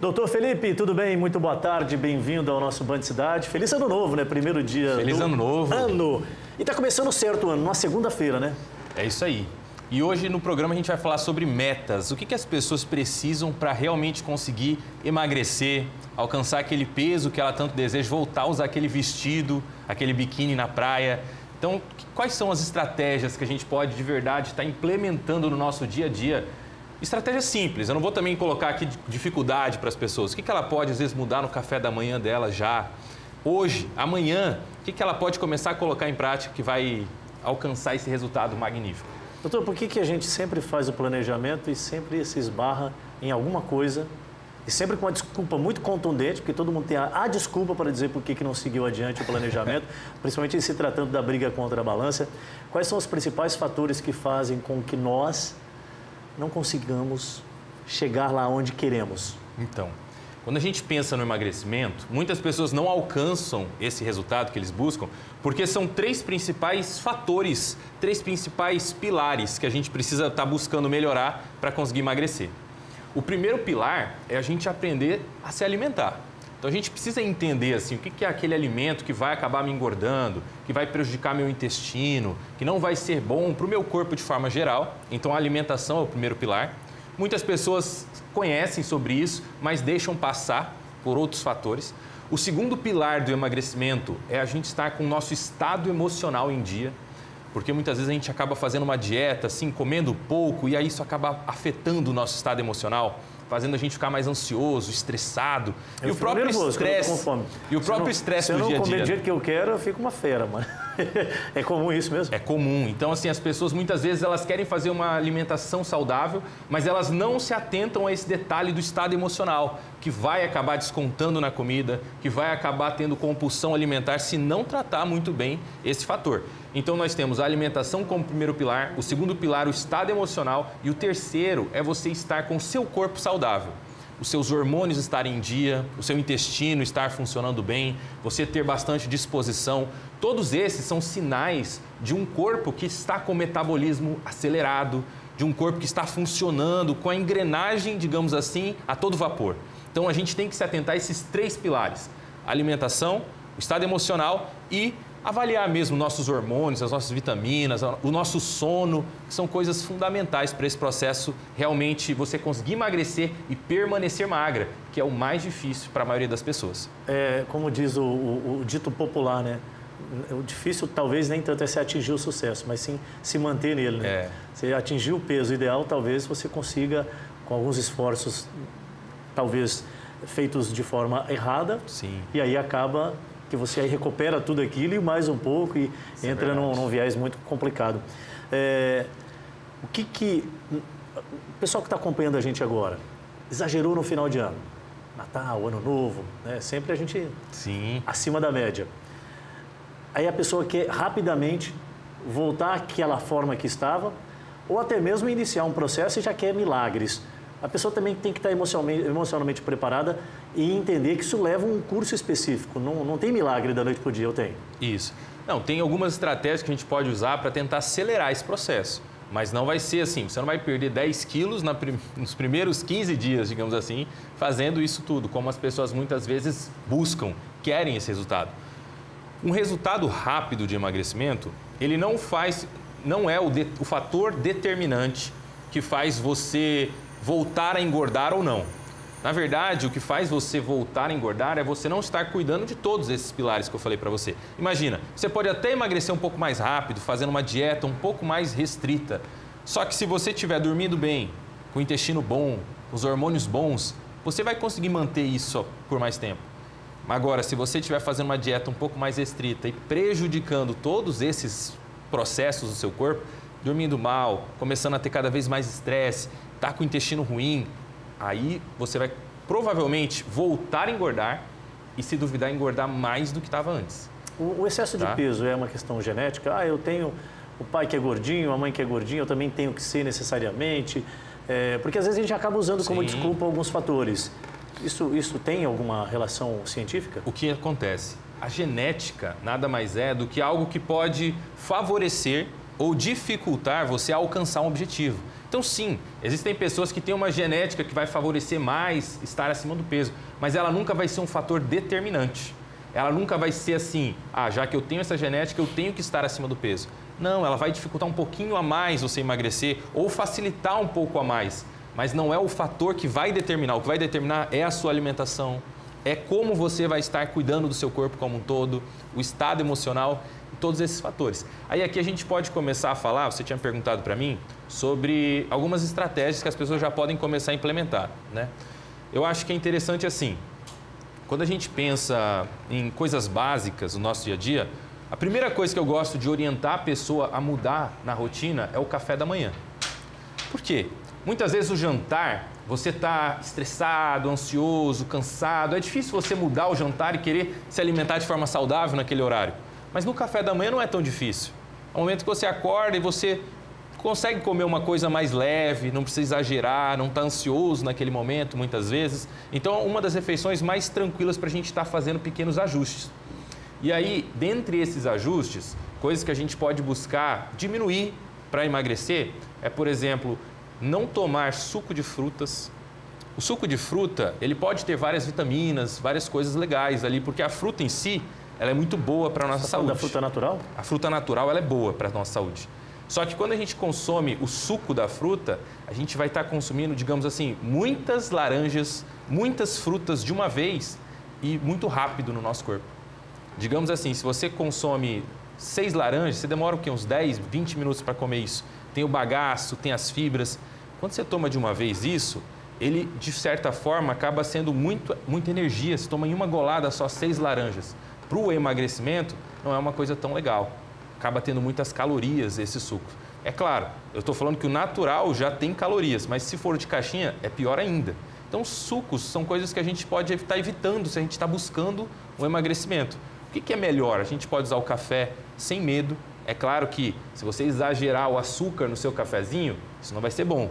Doutor Felipe, tudo bem? Muito boa tarde, bem-vindo ao nosso Band Cidade. Feliz Ano Novo, né? Primeiro dia Feliz do Ano Novo. ano. E tá começando certo o ano, numa segunda-feira, né? É isso aí. E hoje no programa a gente vai falar sobre metas. O que as pessoas precisam para realmente conseguir emagrecer, alcançar aquele peso que ela tanto deseja, voltar a usar aquele vestido, aquele biquíni na praia. Então, quais são as estratégias que a gente pode de verdade estar implementando no nosso dia a dia? Estratégias simples, eu não vou também colocar aqui dificuldade para as pessoas. O que ela pode, às vezes, mudar no café da manhã dela já? Hoje, amanhã, o que ela pode começar a colocar em prática que vai alcançar esse resultado magnífico? Doutor, por que a gente sempre faz o planejamento e sempre se esbarra em alguma coisa e sempre com uma desculpa muito contundente, porque todo mundo tem a desculpa para dizer por que não seguiu adiante o planejamento, principalmente em se tratando da briga contra a balança. Quais são os principais fatores que fazem com que nós não consigamos chegar lá onde queremos? Então, quando a gente pensa no emagrecimento, muitas pessoas não alcançam esse resultado que eles buscam porque são três principais fatores, três principais pilares que a gente precisa estar buscando melhorar para conseguir emagrecer. O primeiro pilar é a gente aprender a se alimentar. Então a gente precisa entender assim, o que é aquele alimento que vai acabar me engordando, que vai prejudicar meu intestino, que não vai ser bom para o meu corpo de forma geral. Então a alimentação é o primeiro pilar. Muitas pessoas conhecem sobre isso, mas deixam passar por outros fatores. O segundo pilar do emagrecimento é a gente estar com o nosso estado emocional em dia, porque muitas vezes a gente acaba fazendo uma dieta, assim, comendo pouco, e aí isso acaba afetando o nosso estado emocional, fazendo a gente ficar mais ansioso, estressado. E o próprio estresse. E o próprio estresse do dia a dia. Se eu não comer do jeito que eu quero, eu fico uma fera, mano. É comum isso mesmo? É comum. Então, assim, as pessoas muitas vezes elas querem fazer uma alimentação saudável, mas elas não se atentam a esse detalhe do estado emocional, que vai acabar descontando na comida, que vai acabar tendo compulsão alimentar se não tratar muito bem esse fator. Então, nós temos a alimentação como primeiro pilar, o segundo pilar, o estado emocional, e o terceiro é você estar com o seu corpo saudável. Os seus hormônios estarem em dia, o seu intestino estar funcionando bem, você ter bastante disposição. Todos esses são sinais de um corpo que está com o metabolismo acelerado, de um corpo que está funcionando com a engrenagem, digamos assim, a todo vapor. Então, a gente tem que se atentar a esses três pilares: a alimentação, o estado emocional e avaliar mesmo nossos hormônios, as nossas vitaminas, o nosso sono, que são coisas fundamentais para esse processo realmente você conseguir emagrecer e permanecer magra, que é o mais difícil para a maioria das pessoas. É, como diz o dito popular, né? O difícil talvez nem tanto é se atingir o sucesso, mas sim se manter nele, né? Se atingir o peso ideal, talvez você consiga, com alguns esforços, talvez feitos de forma errada, sim. E aí acaba que você aí recupera tudo aquilo e mais um pouco e entra num viés muito complicado. O pessoal que está acompanhando a gente agora, exagerou no final de ano? Natal, Ano Novo, né? Sempre a gente acima da média. Aí a pessoa quer rapidamente voltar àquela forma que estava ou até mesmo iniciar um processo e já quer milagres. A pessoa também tem que estar emocionalmente preparada e entender que isso leva um curso específico. Não tem milagre da noite para o dia, eu tenho. Isso. Não, tem algumas estratégias que a gente pode usar para tentar acelerar esse processo. Mas não vai ser assim, você não vai perder 10 quilos nos primeiros 15 dias, digamos assim, fazendo isso tudo, como as pessoas muitas vezes buscam, querem esse resultado. Um resultado rápido de emagrecimento, ele não é o fator determinante que faz você voltar a engordar ou não. Na verdade, o que faz você voltar a engordar é você não estar cuidando de todos esses pilares que eu falei para você. Imagina, você pode até emagrecer um pouco mais rápido, fazendo uma dieta um pouco mais restrita. Só que se você estiver dormindo bem, com o intestino bom, os hormônios bons, você vai conseguir manter isso por mais tempo. Agora, se você estiver fazendo uma dieta um pouco mais restrita e prejudicando todos esses processos do seu corpo, dormindo mal, começando a ter cada vez mais estresse, tá com o intestino ruim, aí você vai provavelmente voltar a engordar e, se duvidar, engordar mais do que estava antes. O excesso de peso é uma questão genética? Eu tenho o pai que é gordinho, a mãe que é gordinha, eu também tenho que ser necessariamente. Porque às vezes a gente acaba usando como desculpa alguns fatores. Isso tem alguma relação científica? O que acontece? A genética nada mais é do que algo que pode favorecer ou dificultar você a alcançar um objetivo. Então, sim, existem pessoas que têm uma genética que vai favorecer mais estar acima do peso, mas ela nunca vai ser um fator determinante. Ela nunca vai ser assim, já que eu tenho essa genética, eu tenho que estar acima do peso. Não, ela vai dificultar um pouquinho a mais você emagrecer ou facilitar um pouco a mais, mas não é o fator que vai determinar. O que vai determinar é a sua alimentação, é como você vai estar cuidando do seu corpo como um todo, o estado emocional, todos esses fatores. Aí aqui a gente pode começar a falar, você tinha perguntado para mim, sobre algumas estratégias que as pessoas já podem começar a implementar, né? Eu acho que é interessante assim, quando a gente pensa em coisas básicas no nosso dia a dia, a primeira coisa que eu gosto de orientar a pessoa a mudar na rotina é o café da manhã. Por quê? Muitas vezes o jantar, você está estressado, ansioso, cansado, é difícil você mudar o jantar e querer se alimentar de forma saudável naquele horário. Mas no café da manhã não é tão difícil. É o momento que você acorda e você consegue comer uma coisa mais leve, não precisa exagerar, não está ansioso naquele momento, muitas vezes. Então, uma das refeições mais tranquilas para a gente estar fazendo pequenos ajustes. E aí, dentre esses ajustes, coisas que a gente pode buscar diminuir para emagrecer, é, por exemplo, não tomar suco de frutas. O suco de fruta, ele pode ter várias vitaminas, várias coisas legais ali, porque a fruta em si, ela é muito boa para a nossa saúde. Da fruta natural? A fruta natural, ela é boa para a nossa saúde. Só que quando a gente consome o suco da fruta, a gente vai estar consumindo, digamos assim, muitas laranjas, muitas frutas de uma vez e muito rápido no nosso corpo. Digamos assim, se você consome 6 laranjas, você demora o quê? Uns 10, 20 minutos para comer isso. Tem o bagaço, tem as fibras. Quando você toma de uma vez isso, ele, de certa forma, acaba sendo muita energia. Você toma em uma golada só 6 laranjas. Para o emagrecimento, não é uma coisa tão legal. Acaba tendo muitas calorias esse suco. É claro, eu estou falando que o natural já tem calorias, mas se for de caixinha, é pior ainda. Então, sucos são coisas que a gente pode estar evitando se a gente está buscando um emagrecimento. O que é melhor? A gente pode usar o café sem medo. É claro que se você exagerar o açúcar no seu cafezinho, isso não vai ser bom.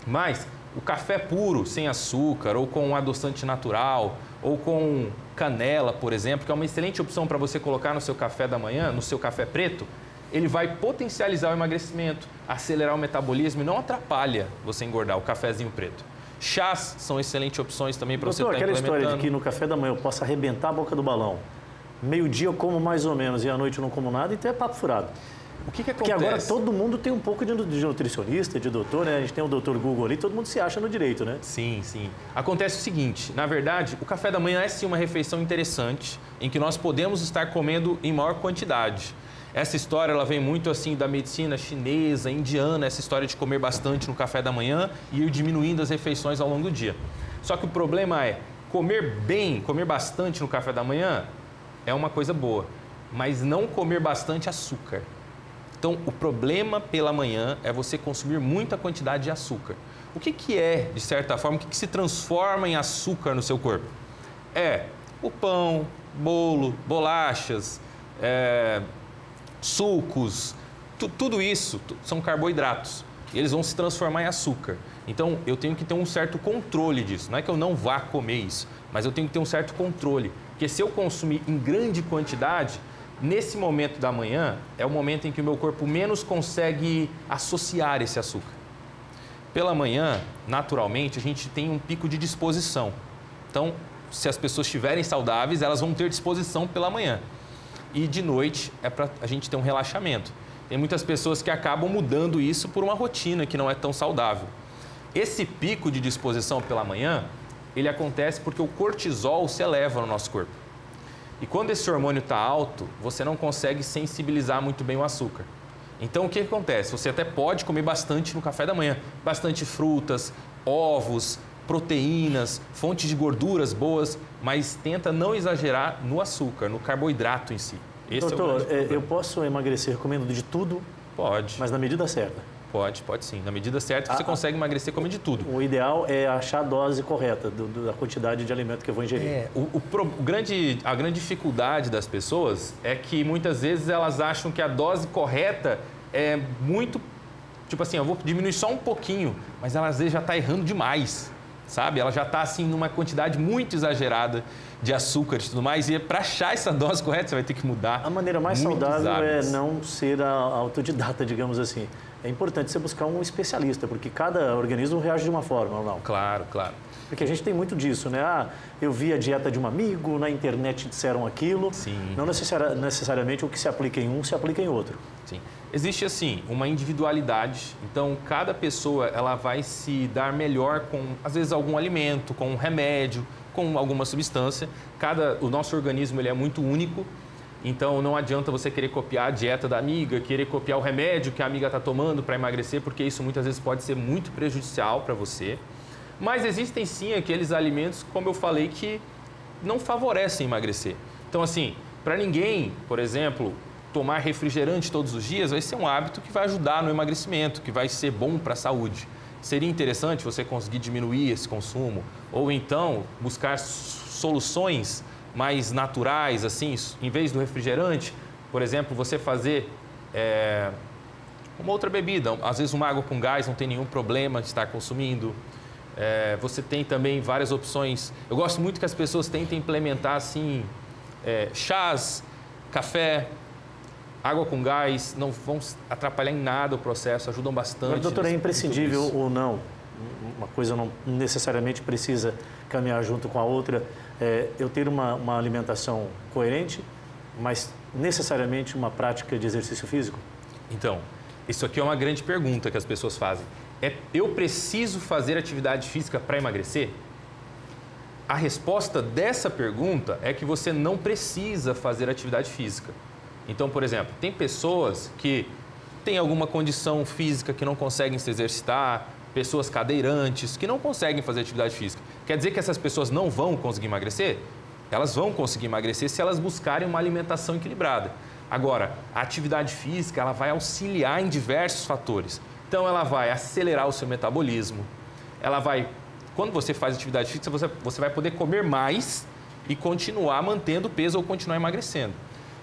Mas o café puro, sem açúcar, ou com um adoçante natural, ou com canela, por exemplo, que é uma excelente opção para você colocar no seu café da manhã, no seu café preto, ele vai potencializar o emagrecimento, acelerar o metabolismo e não atrapalha você engordar, o cafezinho preto. Chás são excelentes opções também para você estar implementando. Aquela história de que no café da manhã eu posso arrebentar a boca do balão, meio-dia eu como mais ou menos e à noite eu não como nada, então é papo furado. O que acontece? Porque agora todo mundo tem um pouco de nutricionista, de doutor, né? A gente tem o doutor Google ali, todo mundo se acha no direito, né? Sim, sim. Acontece o seguinte, na verdade, o café da manhã é sim uma refeição interessante, em que nós podemos estar comendo em maior quantidade. Essa história, ela vem muito assim da medicina chinesa, indiana, essa história de comer bastante no café da manhã e ir diminuindo as refeições ao longo do dia. Só que o problema é, comer bem, comer bastante no café da manhã é uma coisa boa, mas não comer bastante açúcar. Então, o problema pela manhã é você consumir muita quantidade de açúcar. O que é, de certa forma, o que se transforma em açúcar no seu corpo? É o pão, bolo, bolachas, sucos, tudo isso são carboidratos. E eles vão se transformar em açúcar. Então, eu tenho que ter um certo controle disso. Não é que eu não vá comer isso, mas eu tenho que ter um certo controle. Porque se eu consumir em grande quantidade, nesse momento da manhã, é o momento em que o meu corpo menos consegue associar esse açúcar. Pela manhã, naturalmente, a gente tem um pico de disposição. Então, se as pessoas estiverem saudáveis, elas vão ter disposição pela manhã. E de noite, é para a gente ter um relaxamento. Tem muitas pessoas que acabam mudando isso por uma rotina que não é tão saudável. Esse pico de disposição pela manhã, ele acontece porque o cortisol se eleva no nosso corpo. E quando esse hormônio está alto, você não consegue sensibilizar muito bem o açúcar. Então, o que acontece? Você até pode comer bastante no café da manhã. Bastante frutas, ovos, proteínas, fontes de gorduras boas, mas tenta não exagerar no açúcar, no carboidrato em si. Esse Doutor, eu posso emagrecer comendo de tudo? Pode. Mas na medida certa? Pode sim. Na medida certa, você consegue emagrecer comendo de tudo. O ideal é achar a dose correta da quantidade de alimento que eu vou ingerir. A grande dificuldade das pessoas é que muitas vezes elas acham que a dose correta é muito... Tipo assim, eu vou diminuir só um pouquinho, mas ela às vezes já está errando demais, sabe? Ela já está assim numa quantidade muito exagerada. de açúcar e tudo mais. E para achar essa dose correta, você vai ter que mudar. A maneira mais muitos saudável hábitos. é não ser autodidata, digamos assim. É importante você buscar um especialista, porque cada organismo reage de uma forma, ou não? Claro, claro. Porque a gente tem muito disso, né? Ah, eu vi a dieta de um amigo, na internet disseram aquilo. Sim. Não necessariamente o que se aplica em um se aplica em outro. Sim. Existe, assim, uma individualidade. Então, cada pessoa ela vai se dar melhor com, às vezes, algum alimento, com um remédio, com alguma substância. O nosso organismo ele é muito único. Então, não adianta você querer copiar a dieta da amiga, querer copiar o remédio que a amiga está tomando para emagrecer, porque isso muitas vezes pode ser muito prejudicial para você. Mas existem sim aqueles alimentos, como eu falei, que não favorecem emagrecer. Então, assim, para ninguém, por exemplo, tomar refrigerante todos os dias vai ser um hábito que vai ajudar no emagrecimento, que vai ser bom para a saúde. Seria interessante você conseguir diminuir esse consumo ou então buscar soluções mais naturais, assim, em vez do refrigerante, por exemplo, você fazer uma outra bebida, às vezes uma água com gás não tem nenhum problema de estar consumindo. Você tem também várias opções. Eu gosto muito que as pessoas tentem implementar assim, chás, café, água com gás, não vão atrapalhar em nada o processo, ajudam bastante. Mas, doutor, é imprescindível ou não? Uma coisa não necessariamente precisa caminhar junto com a outra. Eu ter uma alimentação coerente, mas necessariamente uma prática de exercício físico? Então, isso aqui é uma grande pergunta que as pessoas fazem. Eu preciso fazer atividade física para emagrecer? A resposta dessa pergunta é que você não precisa fazer atividade física. Então, por exemplo, tem pessoas que têm alguma condição física que não conseguem se exercitar, pessoas cadeirantes que não conseguem fazer atividade física. Quer dizer que essas pessoas não vão conseguir emagrecer? Elas vão conseguir emagrecer se elas buscarem uma alimentação equilibrada. Agora, a atividade física ela vai auxiliar em diversos fatores. Então, ela vai acelerar o seu metabolismo, quando você faz atividade física, você vai poder comer mais e continuar mantendo o peso ou continuar emagrecendo.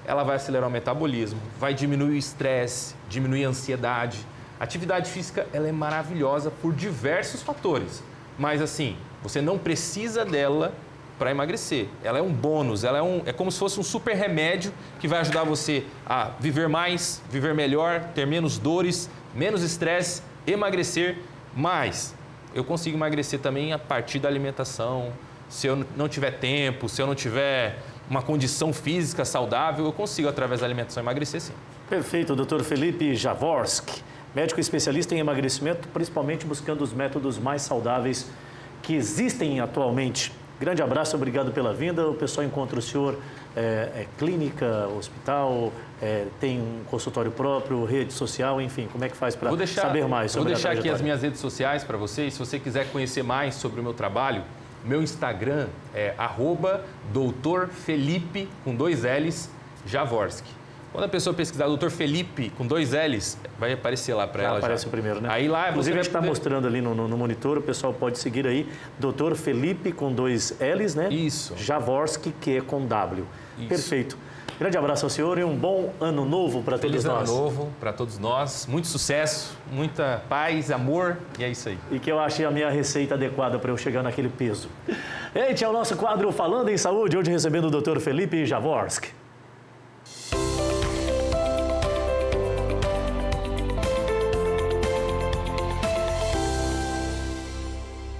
Ela vai acelerar o metabolismo, vai diminuir o estresse, diminuir a ansiedade. A atividade física ela é maravilhosa por diversos fatores, mas assim, você não precisa dela para emagrecer. Ela é um bônus, é como se fosse um super remédio que vai ajudar você a viver mais, viver melhor, ter menos dores, menos estresse, emagrecer mais. Eu consigo emagrecer também a partir da alimentação. Se eu não tiver tempo, se eu não tiver uma condição física saudável, eu consigo, através da alimentação, emagrecer sim. Perfeito, Dr. Felipe Jaworski, médico especialista em emagrecimento, principalmente buscando os métodos mais saudáveis que existem atualmente. Grande abraço, obrigado pela vinda. O pessoal encontra o senhor, clínica, hospital, tem um consultório próprio, rede social, enfim, como é que faz para saber mais sobre a trajetória? Vou deixar aqui as minhas redes sociais para vocês. Se você quiser conhecer mais sobre o meu trabalho, meu Instagram é @doutorfelipe, com 2 L's, Jaworski. Quando a pessoa pesquisar Dr. Felipe com 2 L's, vai aparecer lá para ela. Aparece o primeiro, né? Aí lá, inclusive, a gente está mostrando ali no monitor, o pessoal pode seguir aí, Dr. Felipe com 2 L's, né? Isso. Jaworski, que é com W. Isso. Perfeito. Grande abraço ao senhor e um bom ano novo para todos nós. Feliz ano novo para todos nós. Muito sucesso, muita paz, amor e é isso aí. E que eu achei a minha receita adequada para eu chegar naquele peso. Este é o nosso quadro Falando em Saúde, hoje recebendo o Dr. Felipe Jaworski.